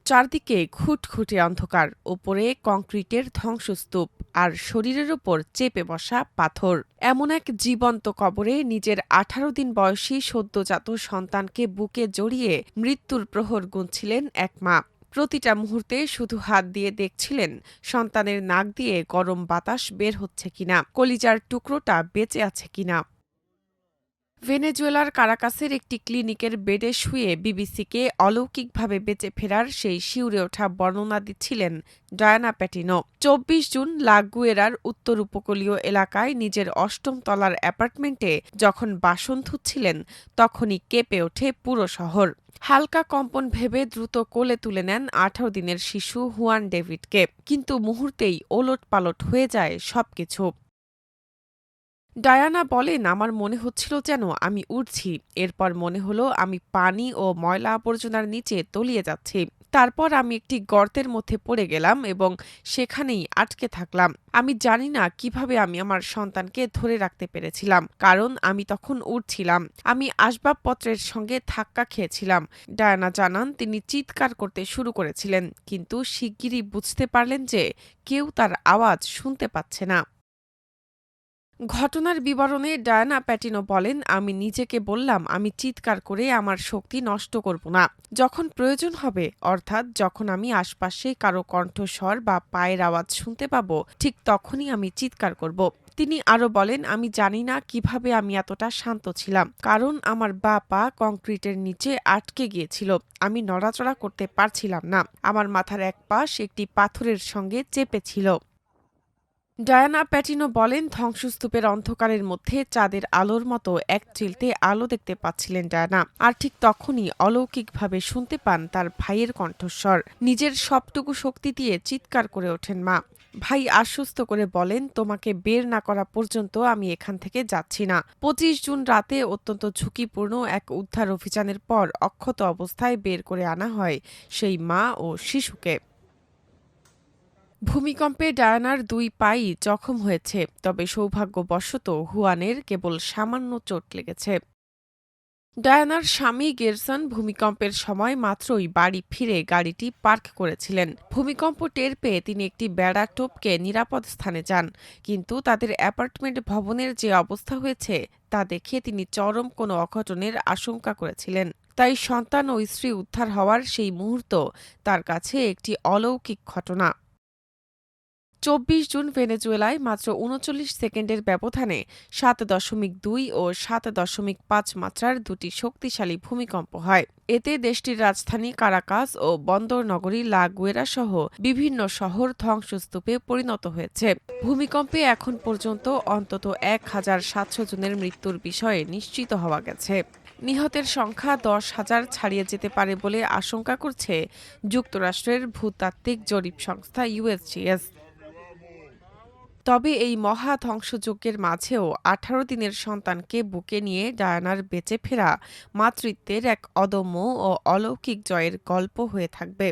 চারদিকে খুটখুটে অন্ধকার, ওপরে কংক্রিটের ধ্বংসস্তূপ আর শরীরের ওপর চেপে বসা পাথর। এমন এক জীবন্ত কবরে নিজের ১৮ দিন বয়সী সদ্যজাত সন্তানকে বুকে জড়িয়ে মৃত্যুর প্রহর গুনছিলেন এক মা। প্রতিটা মুহূর্তে শুধু হাত দিয়ে দেখছিলেন সন্তানের নাক দিয়ে গরম বাতাস বের হচ্ছে কিনা, কলিজার টুকরোটা বেঁচে আছে কিনা। ভেনেজুয়েলার কারাকাসের একটি ক্লিনিকের বেডে শুয়ে বিবিসিকে অলৌকিকভাবে বেঁচে ফেরার সেই শিউরে ওঠা বর্ণনা দিচ্ছিলেন ডায়ানা প্যাটিনো। ২৪ জুন লা গুয়েরার উত্তর উপকূলীয় এলাকায় নিজের ৮ম তলার অ্যাপার্টমেন্টে যখন বাসন ধুচ্ছিলেন, তখনই কেঁপে ওঠে পুরো শহর। হালকা কম্পন ভেবে দ্রুত কোলে তুলে নেন ১৮ দিনের শিশু হুয়ান ডেভিডকে, কিন্তু মুহূর্তেই ওলটপালট হয়ে যায় সবকিছু। ডায়ানা বলেন, আমার মনে হচ্ছিল যেন আমি উড়ছি। এরপর মনে হলো আমি পানি ও ময়লা আবর্জনার নিচে তলিয়ে যাচ্ছি। তারপর আমি একটি গর্তের মধ্যে পড়ে গেলাম এবং সেখানেই আটকে থাকলাম। আমি জানি না কিভাবে আমি আমার সন্তানকে ধরে রাখতে পেরেছিলাম, কারণ আমি তখন উড়ছিলাম। আমি আসবাবপত্রের সঙ্গে ধাক্কা খেয়েছিলাম। ডায়ানা জানান, তিনি চিৎকার করতে শুরু করেছিলেন, কিন্তু শিগগিরই বুঝতে পারলেন যে কেউ তার আওয়াজ শুনতে পাচ্ছে না। ঘটনার বিবরণে ডায়ানা প্যাটিনো বলেন, আমি নিজেকে বললাম আমি চিৎকার করে আমার শক্তি নষ্ট করব না। যখন প্রয়োজন হবে, অর্থাৎ যখন আমি আশপাশে কারো কণ্ঠস্বর বা পায়ের আওয়াজ শুনতে পাব, ঠিক তখনই আমি চিৎকার করব। তিনি আরও বলেন, আমি জানি না কিভাবে আমি এতটা শান্ত ছিলাম, কারণ আমার বা পা কংক্রিটের নিচে আটকে গিয়েছিল। আমি নড়াচড়া করতে পারছিলাম না। আমার মাথার এক পাশ একটি পাথরের সঙ্গে চেপে ছিল। ডায়ানা প্যাটিনো বলেন, ধ্বংসস্তূপের অন্ধকারের মধ্যে চাঁদের আলোর মতো এক চিলতে আলো দেখতে পাচ্ছিলেন ডায়ানা। আর ঠিক তখনই অলৌকিকভাবে শুনতে পান তার ভাইয়ের কণ্ঠস্বর। নিজের সবটুকু শক্তি দিয়ে চিৎকার করে ওঠেন মা। ভাই আশ্বস্ত করে বলেন, তোমাকে বের না করা পর্যন্ত আমি এখান থেকে যাচ্ছি না। ২৫ জুন রাতে অত্যন্ত ঝুঁকিপূর্ণ এক উদ্ধার অভিযানের পর অক্ষত অবস্থায় বের করে আনা হয় সেই মা ও শিশুকে। ভূমিকম্পে ডায়ানার ২ পাই জখম হয়েছে, তবে সৌভাগ্যবশত হুয়ানের কেবল সামান্য চোট লেগেছে। ডায়ানার স্বামী গেরসন ভূমিকম্পের সময় মাত্রই বাড়ি ফিরে গাড়িটি পার্ক করেছিলেন। ভূমিকম্প টের পেয়ে তিনি একটি বেড়া টপকে নিরাপদ স্থানে যান, কিন্তু তাদের অ্যাপার্টমেন্ট ভবনের যে অবস্থা হয়েছে তা দেখে তিনি চরম কোনো অঘটনের আশঙ্কা করেছিলেন। তাই সন্তান ও স্ত্রী উদ্ধার হওয়ার সেই মুহূর্ত তার কাছে একটি অলৌকিক ঘটনা। ২৪ জুন ভেনেজুয়েলায় মাত্র ৩৯ সেকেন্ডের ব্যবধানে ৭.২ ও ৭.৫ মাত্রার দুটি শক্তিশালী ভূমিকম্প হয়। এতে দেশটির রাজধানী কারাকাস ও বন্দর নগরী লা গুয়েরা সহ বিভিন্ন শহর ধ্বংসস্তূপে পরিণত হয়েছে। ভূমিকম্পে এখন পর্যন্ত অন্তত ১,৭০০ জনের মৃত্যুর বিষয়ে নিশ্চিত হওয়া গেছে। নিহতের সংখ্যা ১০,০০০ ছাড়িয়ে যেতে পারে বলে আশঙ্কা করছে যুক্তরাষ্ট্রের ভূতাত্ত্বিক জরিপ সংস্থা ইউএসজিএস। তবে এই মহা ধ্বংসযজ্ঞের মাঝেও ১৮ দিনের সন্তানকে বুকে নিয়ে ডায়ানার বেঁচে ফেরা মাতৃত্বের এক অদম্য ও অলৌকিক জয়ের গল্প হয়ে থাকবে।